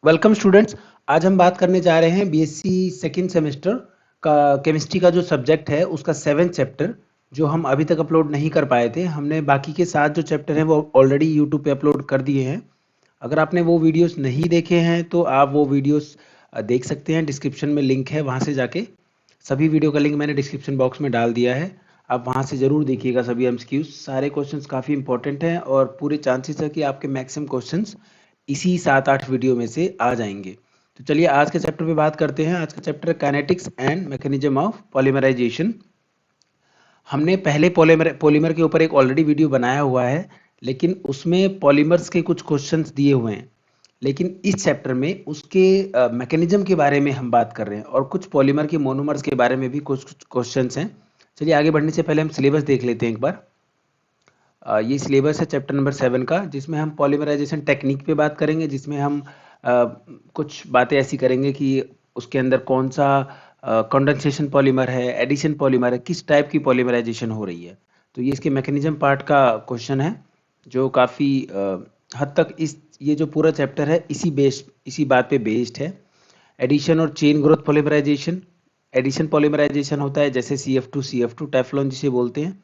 Welcome students. आज हम बात करने जा रहे हैं बीएससी सेकेंड सेमेस्टर का केमिस्ट्री का जो सब्जेक्ट है उसका 7th चैप्टर, जो हम अभी तक अपलोड नहीं कर पाए थे। हमने बाकी के 7 जो चैप्टर हैं वो ऑलरेडी यूट्यूब पे अपलोड कर दिए हैं। अगर आपने वो वीडियोस नहीं देखे हैं तो आप वो वीडियोस देख सकते हैं। डिस्क्रिप्शन में लिंक है, वहाँ से जाके सभी वीडियो का लिंक मैंने डिस्क्रिप्शन बॉक्स में डाल दिया है। आप वहाँ से ज़रूर देखिएगा सभी एमसीक्यूज। सारे क्वेश्चंस काफ़ी इंपॉर्टेंट हैं और पूरे चांसेस है कि आपके मैक्सिमम क्वेश्चंस इसी 7-8 वीडियो में से आ जाएंगे। तो चलिए आज के चैप्टर पे बात करते हैं। आज का चैप्टर है kinetics and mechanism of polymerisation. हमने पहले पॉलीमर के ऊपर एक ऑलरेडी वीडियो बनाया हुआ है, लेकिन उसमें पॉलीमर्स के कुछ क्वेश्चंस दिए हुए हैं। लेकिन इस चैप्टर में उसके मैकेनिज्म के बारे में हम बात कर रहे हैं और कुछ पॉलीमर के मोनोमर्स के बारे में भी कुछ क्वेश्चंस हैं। चलिए आगे बढ़ने से पहले हम सिलेबस देख लेते हैं एक बार। ये सिलेबस है चैप्टर नंबर 7 का, जिसमें हम पॉलीमराइजेशन टेक्निक पे बात करेंगे, जिसमें हम कुछ बातें ऐसी करेंगे कि उसके अंदर कौन सा कंडेंसेशन पॉलीमर है, एडिशन पॉलीमर है, किस टाइप की पॉलीमराइजेशन हो रही है। तो ये इसके मैकेनिज्म पार्ट का क्वेश्चन है, जो काफ़ी हद तक ये जो पूरा चैप्टर है इसी बात पे बेस्ड है। एडिशन और chain growth polymerisation. Addition polymerisation होता है जैसे CF2 टेफ्लॉन जिसे बोलते हैं।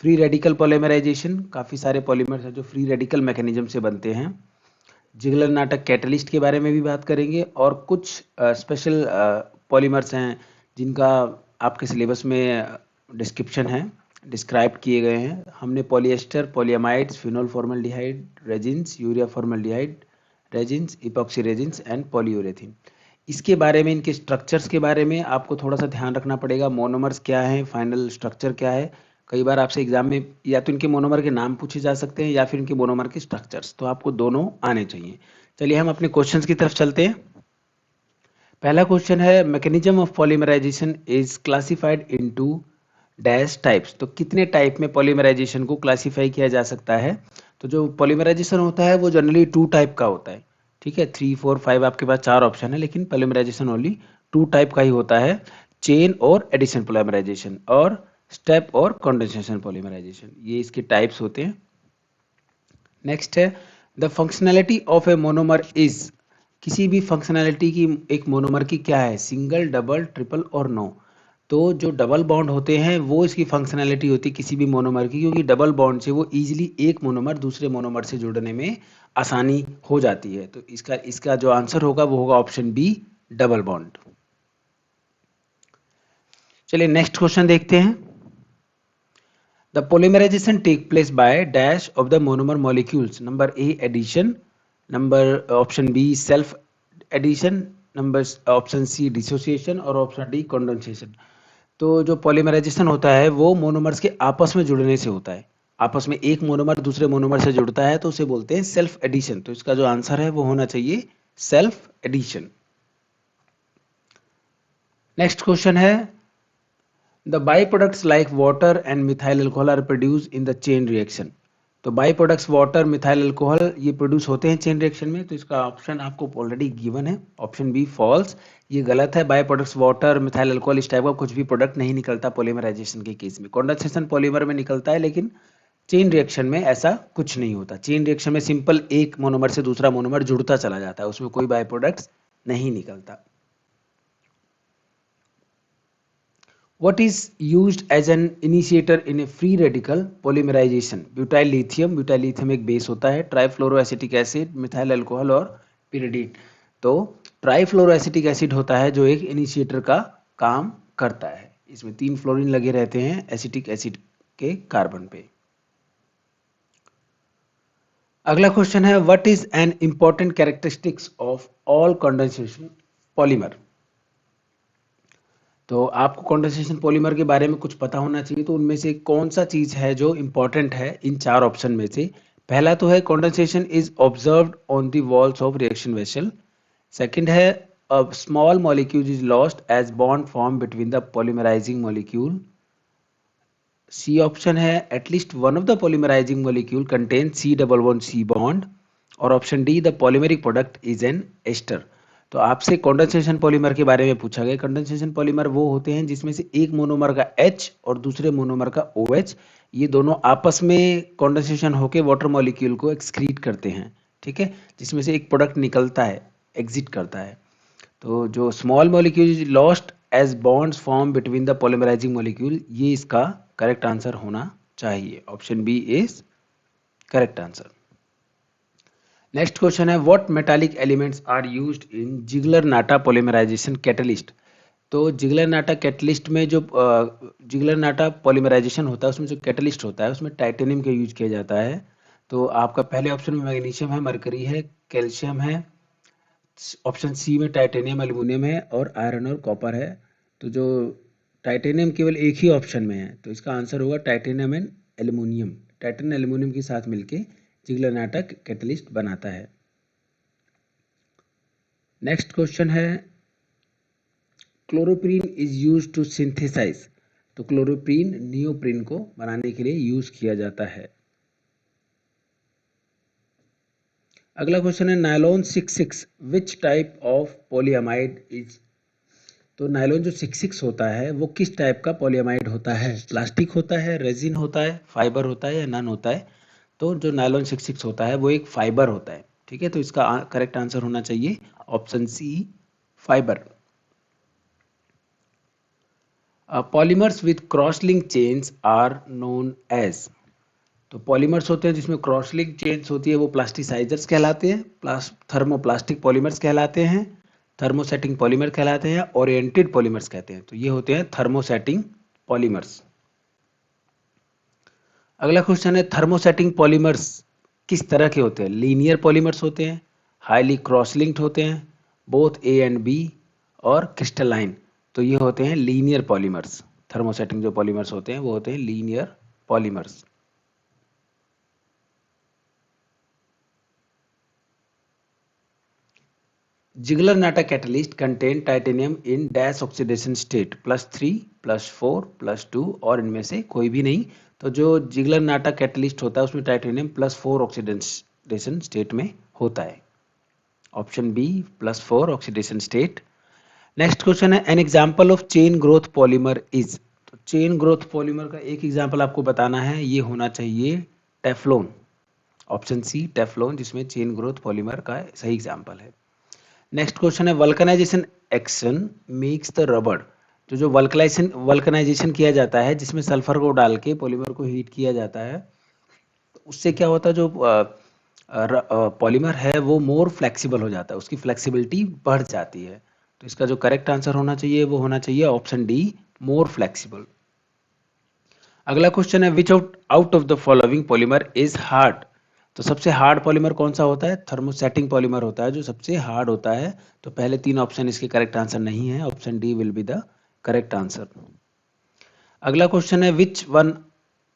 फ्री रेडिकल पॉलीमराइजेशन, काफ़ी सारे पॉलीमर्स हैं जो फ्री रेडिकल मैकेनिज्म से बनते हैं। जिगलर नाटक कैटलिस्ट के बारे में भी बात करेंगे और कुछ स्पेशल पॉलीमर्स हैं जिनका आपके सिलेबस में डिस्क्रिप्शन है, डिस्क्राइब किए गए हैं। हमने polyester, polyamides, phenol formaldehyde resins, urea formaldehyde resins, epoxy resins and polyurethane, इसके बारे में, इनके स्ट्रक्चर्स के बारे में आपको थोड़ा सा ध्यान रखना पड़ेगा। मोनोमर्स क्या है, फाइनल स्ट्रक्चर क्या है। कई बार आपसे एग्जाम में या तो इनके मोनोमर के नाम पूछे जा सकते हैं या फिर इनके मोनोमर के स्ट्रक्चर्स, तो आपको दोनों आने चाहिए। चलिए हम अपने क्वेश्चंस की तरफ चलते हैं। पहला क्वेश्चन है mechanism of polymerisation is classified into dash types. तो कितने टाइप में पॉलीमराइजेशन को क्लासीफाई किया जा सकता है। तो जो पॉलीमराइजेशन होता है वो जनरली 2 टाइप का होता है। ठीक है, 3, 4, 5 आपके पास 4 ऑप्शन है, लेकिन पॉलीमराइजेशन ओनली 2 टाइप का ही होता है। चेन और एडिशन पॉलीमराइजेशन और स्टेप और कंडेंसेशन पॉलीमराइजेशन, ये इसके टाइप्स होते हैं। नेक्स्ट है the functionality of A monomer is. किसी भी फंक्शनैलिटी की एक मोनोमर की क्या है, सिंगल, डबल, ट्रिपल और नो। तो जो डबल बॉन्ड होते हैं वो इसकी फंक्शनैलिटी होती है किसी भी मोनोमर की, क्योंकि डबल बॉन्ड से वो इजीली एक मोनोमर दूसरे मोनोमर से जुड़ने में आसानी हो जाती है। तो इसका जो आंसर होगा वो होगा ऑप्शन बी, डबल बॉन्ड। चलिए नेक्स्ट क्वेश्चन देखते हैं। The polymerization take place by dash of the monomer molecules. Number A addition, number option B self addition, number option C dissociation और option D condensation। तो जो polymerisation होता है वो monomers के आपस में जुड़ने से होता है। आपस में एक मोनोमर दूसरे मोनोमर से जुड़ता है तो उसे बोलते हैं सेल्फ एडिशन। तो इसका जो आंसर है वो होना चाहिए सेल्फ एडिशन। नेक्स्ट क्वेश्चन है The byproducts like water and methyl alcohol are produced in the chain reaction. तो by products water, methyl alcohol ये प्रोड्यूस होते हैं चेन रिएक्शन में। तो इसका ऑप्शन आपको ऑलरेडी गिवन है, ऑप्शन बी फॉल्स, ये गलत है। By products water, methyl alcohol इस टाइप का कुछ भी प्रोडक्ट नहीं निकलता पॉलीमराइजेशन के केस में। कंडेंसेशन पॉलीमर में निकलता है, लेकिन चेन रिएक्शन में ऐसा कुछ नहीं होता। चेन रिएक्शन में सिंपल एक मोनोमर से दूसरा मोनोमर जुड़ता चला जाता है, उसमें कोई बाई प्रोडक्ट्स नहीं निकलता। What is used as an initiator in a free radical polymerization? Butyl lithium. Butyl lithium एक बेस होता है। ट्राइफ्लोरोएसिटिक एसिड, मिथाइल अल्कोहल और पिरिडीन। तो ट्राइफ्लोरोएसिटिक एसिड होता है जो एक इनिशिएटर का काम करता है। इसमें 3 फ्लोरीन लगे रहते हैं एसिटिक एसिड के कार्बन पे। अगला क्वेश्चन है what is an important characteristics of all condensation polymer. तो आपको कंडेंसेशन पॉलीमर के बारे में कुछ पता होना चाहिए। तो उनमें से कौन सा चीज है जो इंपॉर्टेंट है इन 4 ऑप्शन में से। पहला तो है condensation is observed on the walls of reaction vessel. Second है a small molecule is lost as bond form between the polymerizing molecule. C option है at least one of the polymerizing molecule contain C11C bond. और option D the polymeric product is an ester. तो आपसे condensation polymer के बारे में पूछा गया। Condensation polymer वो होते हैं जिसमें से एक मोनोमर का H और दूसरे मोनोमर का OH, ये दोनों आपस में कंडेंसेशन होकर वाटर मॉलिक्यूल को एक्सक्रीट करते हैं। ठीक है, जिसमें से एक प्रोडक्ट निकलता है। एग्जिट करता है। तो जो small molecule is lost as bonds form between the polymerizing molecule, ये इसका करेक्ट आंसर होना चाहिए। Option B is correct answer. Next question है what metallic elements are used in Ziegler Natta polymerization catalyst. तो जिगलर-नाटा कैटलिस्ट में जो जिगलर-नाटा polymerisation होता है उसमें जो कैटलिस्ट होता है उसमें टाइटेनियम का यूज किया जाता है। तो आपका पहले ऑप्शन में मैग्नीशियम है, मरकरी है, कैल्शियम है, ऑप्शन सी में टाइटेनियम, एल्युमिनियम है और आयरन और कॉपर है। तो जो टाइटेनियम केवल एक ही ऑप्शन में है, तो इसका आंसर होगा titanium and aluminium. Titanium aluminium के साथ मिलके जिगलर-नाटा कैटलिस्ट बनाता है। नेक्स्ट क्वेश्चन है chloroprene is use to synthesise. तो क्लोरोप्रीन नियोप्रीन को बनाने के लिए यूज किया जाता है। अगला क्वेश्चन है nylon 66 which type of polyamide is. तो नायलॉन जो 66 होता है वो किस टाइप का पॉलीअमाइड होता है? प्लास्टिक होता है, रेजिन होता है, फाइबर होता है या नन होता है? तो जो नायलॉन 66 होता है वो एक फाइबर होता है। ठीक है, तो इसका करेक्ट आंसर होना चाहिए option C fibre. Polymers with cross link chains are known as. तो पॉलीमर्स होते हैं जिसमें क्रॉस लिंक चेन्स होती है वो प्लास्टिसाइजर्स कहलाते हैं, थर्मोप्लास्टिक पॉलीमर्स कहलाते हैं, थर्मोसेटिंग पॉलीमर कहलाते हैं, ओरिएंटेड पॉलीमर्स कहते हैं। तो ये होते हैं थर्मोसेटिंग पॉलीमर्स। अगला क्वेश्चन है थर्मोसेटिंग पॉलीमर्स किस तरह के होते हैं? लीनियर पॉलीमर्स होते हैं, हाईली क्रॉस लिंक्ड होते हैं, बोथ ए एंड बी और क्रिस्टलाइन। तो ये होते हैं लीनियर पॉलीमर्स। थर्मोसेटिंग जो पॉलीमर्स होते हैं वो होते हैं linear polymers. Ziegler Natta catalyst contain titanium in dash oxidation state +3, +4, +2 और इनमें से कोई भी नहीं। तो जो जिगलर-नाटा कैटलिस्ट होता है उसमें टाइटेनियम +4 ऑक्सीडेशन स्टेट में होता है। Option B +4 oxidation state. Next question है an example of chain growth polymer is. तो चेन ग्रोथ पॉलीमर का एक एग्जाम्पल आपको बताना है, ये होना चाहिए टेफ्लॉन। ऑप्शन सी टेफ्लॉन, जिसमें चेन ग्रोथ पॉलीमर का सही एग्जाम्पल है। नेक्स्ट क्वेश्चन है vulcanization action makes the rubber. तो जो वल्कनाइजेशन किया जाता है जिसमें सल्फर को डाल के पॉलीमर को हीट किया जाता है, तो उससे क्या होता है जो पॉलीमर है वो मोर फ्लेक्सिबल हो जाता है, उसकी फ्लेक्सिबिलिटी बढ़ जाती है। तो इसका जो करेक्ट आंसर होना चाहिए वो होना चाहिए ऑप्शन डी मोर फ्लेक्सिबल। अगला क्वेश्चन है विच out of the following polymer is hard. तो सबसे हार्ड पॉलीमर कौन सा होता है? थर्मोसेटिंग पॉलीमर होता है जो सबसे हार्ड होता है। तो पहले तीन ऑप्शन इसके करेक्ट आंसर नहीं है, option D will be the correct answer. अगला क्वेश्चन है which one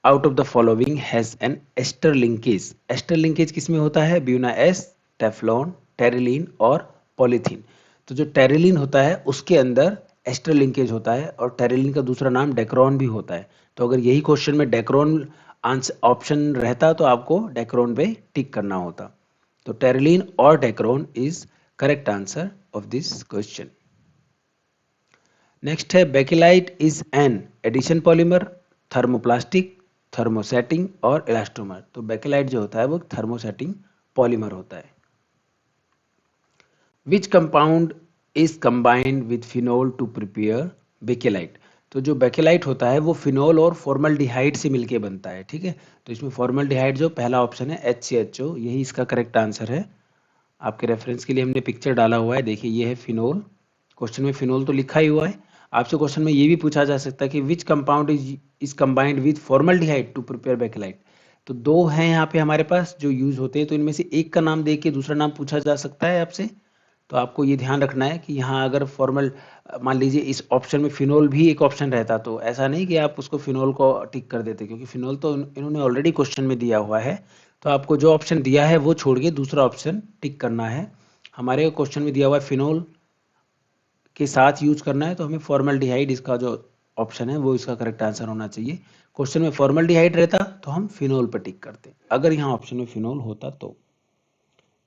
out of the following has an ester linkage. Ester linkage किस में होता है? ब्यूना एस, टेफ्लॉन, टेरिलीन और पॉलीथीन। तो जो टेरिलीन होता है उसके अंदर एस्टर लिंकेज होता है और टेरिलीन का दूसरा नाम डेक्रोन भी होता है। तो अगर यही क्वेश्चन में डेक्रोन आंसर ऑप्शन रहता तो आपको डेक्रोन पे टिक करना होता। तो टेरिलीन और Dacron is correct answer of this question. Next है Bakelite is an addition polymer, thermoplastic, thermosetting और इलास्टोमर। तो बेकेलाइट जो होता है वो थर्मोसेटिंग पॉलीमर होता है। Which compound is combined with phenol to prepare bakelite. तो जो बेकेलाइट होता है वो फिनोल और फॉर्मल्डिहाइड से मिलके बनता है। ठीक है, तो इसमें फॉर्मल्डिहाइड जो पहला ऑप्शन है HCHO, यही इसका करेक्ट आंसर है। आपके रेफरेंस के लिए हमने पिक्चर डाला हुआ है, देखिए ये है फिनोल। क्वेश्चन में फिनोल तो लिखा ही हुआ है। आपसे क्वेश्चन में ये भी पूछा जा सकता है कि which compound is combined with formaldehyde to prepare bakelite. तो दो हैं यहाँ पे हमारे पास जो यूज होते हैं, तो इनमें से एक का नाम दे के दूसरा नाम पूछा जा सकता है आपसे। तो आपको ये ध्यान रखना है कि यहाँ अगर फॉर्मल मान लीजिए इस ऑप्शन में फिनोल भी एक ऑप्शन रहता तो ऐसा नहीं कि आप उसको फिनोल को टिक कर देते, क्योंकि फिनोल तो इन्होंने ऑलरेडी क्वेश्चन में दिया हुआ है। तो आपको जो ऑप्शन दिया है वो छोड़ के दूसरा ऑप्शन टिक करना है। हमारे क्वेश्चन में दिया हुआ है फिनोल के साथ यूज करना है, तो हमें फॉर्मल्डिहाइड इसका जो ऑप्शन है वो इसका करेक्ट आंसर होना चाहिए। क्वेश्चन में फॉर्मल्डिहाइड रहता तो हम फिनोल पर टिक करते, अगर यहाँ ऑप्शन में फिनोल होता तो।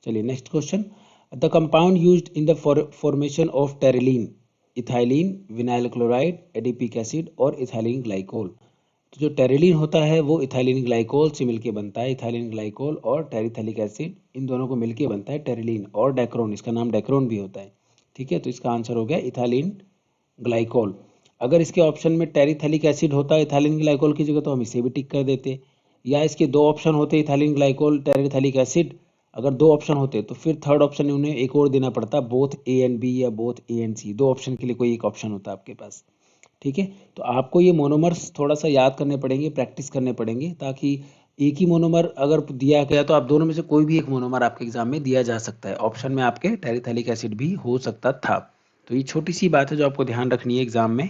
चलिए next question, the compound used in the formation of terylene, ethylene, vinyl chloride, adipic acid और इथाइलिन ग्लाइकोल। तो जो टेरिलीन होता है वो इथाइलिन ग्लाइकोल से मिलके बनता है। इथाइलिन ग्लाइकोल और टेरिथैलिक एसिड इन दोनों को मिलके बनता है टेरिलीन, और डेक्रोन, इसका नाम डेक्रोन भी होता है। ठीक है, तो इसका आंसर हो गया इथाइलिन ग्लाइकोल। अगर इसके ऑप्शन में टेरिथैलिक एसिड होता है इथाइलिन ग्लाइकोल की जगह तो हम इसे भी टिक कर देते, या इसके दो ऑप्शन होते इथाइलिन ग्लाइकोल टेरिथैलिक एसिड, अगर दो ऑप्शन होते तो फिर थर्ड ऑप्शन उन्हें एक और देना पड़ता, बोथ ए एंड बी या बोथ ए एंड सी, दो ऑप्शन के लिए कोई एक ऑप्शन होता आपके पास। ठीक है, तो आपको ये मोनोमर्स थोड़ा सा याद करने पड़ेंगे, प्रैक्टिस करने पड़ेंगे, ताकि एक ही मोनोमर अगर दिया गया तो आप दोनों में से कोई भी एक मोनोमर आपके एग्जाम में दिया जा सकता है। ऑप्शन में आपके टेरिथैलिक एसिड भी हो सकता था। तो ये छोटी सी बात है जो आपको ध्यान रखनी है एग्जाम में।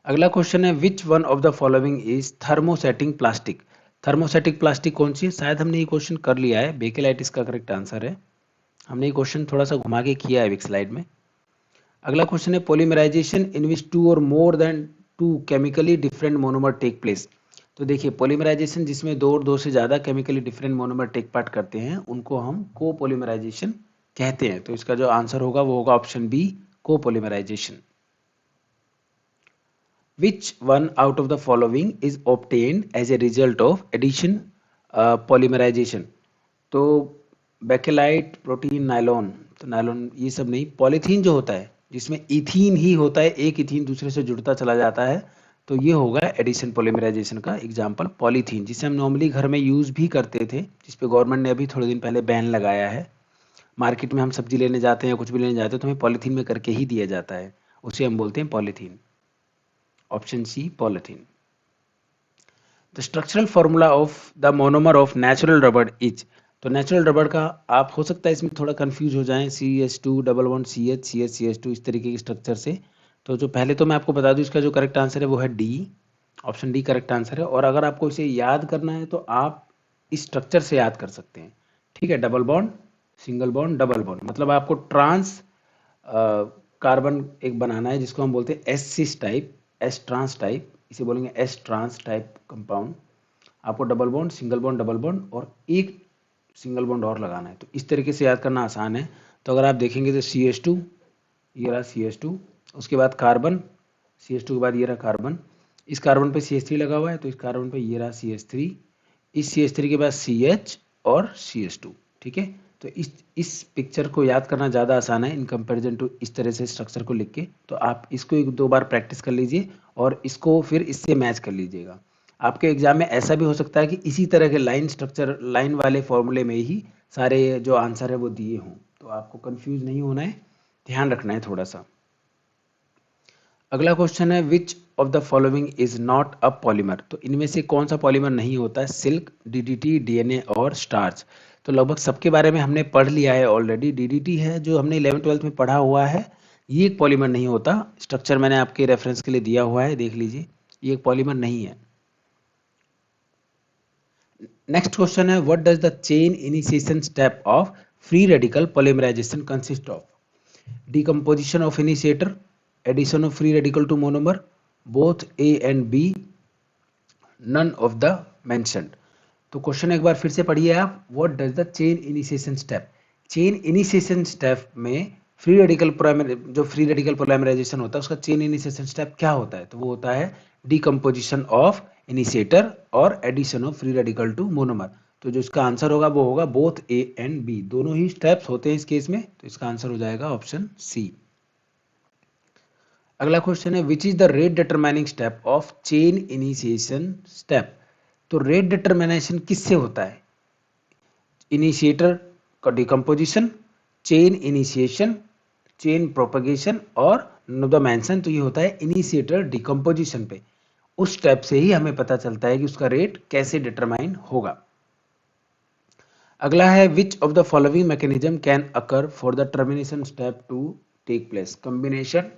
अगला क्वेश्चन है which one of the following is thermosetting plastic. Thermosetting plastic कौन सी है? शायद हमने ये क्वेश्चन कर लिया है, बेकेलाइट इसका करेक्ट आंसर है। हमने ये क्वेश्चन थोड़ा सा घुमा के किया है एक स्लाइड में। अगला क्वेश्चन है पॉलीमराइजेशन इन विच टू और more than two chemically different monomer take place. तो देखिए पॉलीमराइजेशन जिसमें दो और दो से ज़्यादा chemically different monomer take part करते हैं उनको हम कोपॉलीमराइजेशन कहते हैं। तो इसका जो आंसर होगा वो होगा option B, copolymerization. Which one out of the following is obtained as a result of addition polymerization? तो बेकेलाइट, प्रोटीन, नायलॉन, तो नायलॉन ये सब नहीं, पॉलीथीन जो होता है जिसमें इथीन ही होता है, एक इथीन दूसरे से जुड़ता चला जाता है, तो ये होगा एडिशन पॉलीमराइजेशन का एग्जाम्पल पॉलीथीन, जिसे हम नॉर्मली घर में यूज़ भी करते थे, जिस पे गवर्नमेंट ने अभी थोड़े दिन पहले बैन लगाया है। मार्केट में हम सब्जी लेने जाते हैं या कुछ भी लेने जाते हैं तो हमें पॉलीथीन में करके ही दिया जाता है, उसे हम बोलते हैं polythene. Option C polythene. The structural formula of the monomer of natural rubber is. तो नेचुरल रबर का आप हो सकता है इसमें थोड़ा कंफ्यूज हो जाएं, CH2 double bond CH CH CH2 इस तरीके के स्ट्रक्चर से। तो जो पहले तो मैं आपको बता दूं इसका जो करेक्ट आंसर है वो है D, option D correct answer है। और अगर आपको इसे याद करना है तो आप इस स्ट्रक्चर से याद कर सकते हैं। ठीक है, double bond, single bond, double bond, मतलब आपको ट्रांस कार्बन एक बनाना है जिसको हम बोलते हैं एस सिस टाइप, एस ट्रांस टाइप, इसे बोलेंगे एस ट्रांस टाइप कंपाउंड। आपको double bond, single bond, double bond और एक सिंगल बॉन्ड और लगाना है। तो इस तरीके से याद करना आसान है। तो अगर आप देखेंगे तो CH2, ये रहा CH2, उसके बाद कार्बन, CH2 के बाद ये रहा कार्बन, इस कार्बन पे CH3 लगा हुआ है तो इस कार्बन पे ये रहा CH3, इस CH3 के बाद CH और CH2। ठीक है, तो इस पिक्चर को याद करना ज़्यादा आसान है इन कंपैरिजन टू इस तरह से स्ट्रक्चर को लिख के। तो आप इसको एक दो बार प्रैक्टिस कर लीजिए और इसको फिर इससे मैच कर लीजिएगा। आपके एग्जाम में ऐसा भी हो सकता है कि इसी तरह के लाइन स्ट्रक्चर, लाइन वाले फॉर्मूले में ही सारे जो आंसर है वो दिए हों, तो आपको कंफ्यूज नहीं होना है, ध्यान रखना है थोड़ा सा। अगला क्वेश्चन है which of the following is not a polymer. तो इनमें से कौन सा पॉलीमर नहीं होता है? सिल्क, DDT, DNA और स्टार्च। तो लगभग सबके बारे में हमने पढ़ लिया है ऑलरेडी। DDT है जो हमने 11th-12th में पढ़ा हुआ है, ये एक पॉलीमर नहीं होता। स्ट्रक्चर मैंने आपके रेफरेंस के लिए दिया हुआ है, देख लीजिए, ये एक पॉलीमर नहीं है। नेक्स्ट क्वेश्चन है what does the chain initiation step of free radical polymerisation consist of? Decomposition of initiator, addition of free radical to monomer, both A and B, none of the mentioned। तो question एक बार फिर से पढ़िए आप, what does the chain initiation step. Chain initiation step में free radical जो free radical polymerisation होता है उसका चेन इनिशिएशन स्टेप क्या होता है? तो वो होता है डिकम्पोजिशन ऑफ इनिशिएटर और addition of free radical to monomer. तो जो इसका आंसर होगा वो होगा बोथ A एंड B, दोनों ही स्टेप्स होते हैं इस केस में, तो इसका आंसर हो जाएगा ऑप्शन सी। अगला क्वेश्चन है which is the rate determining step of chain initiation step. तो रेट डिटरमिनेशन किससे होता है? इनिशिएटर का decomposition, chain initiation, chain propagation और द मेंशन। तो ये होता है इनिशिएटर डिकम्पोजिशन पे, उस स्टेप से ही हमें पता चलता है कि उसका रेट कैसे डिटरमाइन होगा। अगला है which of the following mechanism can occur for the termination step to take place? Combination,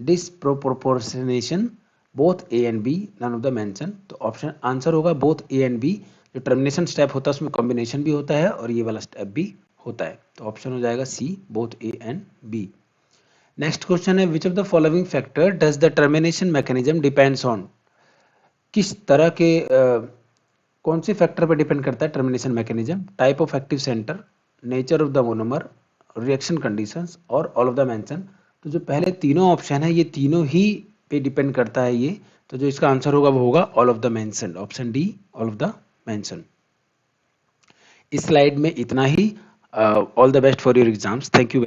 disproportionation, both A and B, none of the mention. तो ऑप्शन आंसर होगा बोथ A एंड B। जो termination step होता है उसमें combination भी होता है और ये वाला स्टेप भी होता है, तो ऑप्शन हो जाएगा C, both A and B। Next question है which of the following factor does the termination mechanism depends on? किस तरह के कौन से फैक्टर पर डिपेंड करता है termination mechanism? Type of active centre, nature of the monomer, reaction conditions और ऑल ऑफ द मेंशन। तो जो पहले तीनों ऑप्शन है ये तीनों ही पे डिपेंड करता है ये, तो जो इसका आंसर होगा वो होगा all of the mentioned, option D, all of the mentioned. इस स्लाइड में इतना ही। All the best for your exams. Thank you.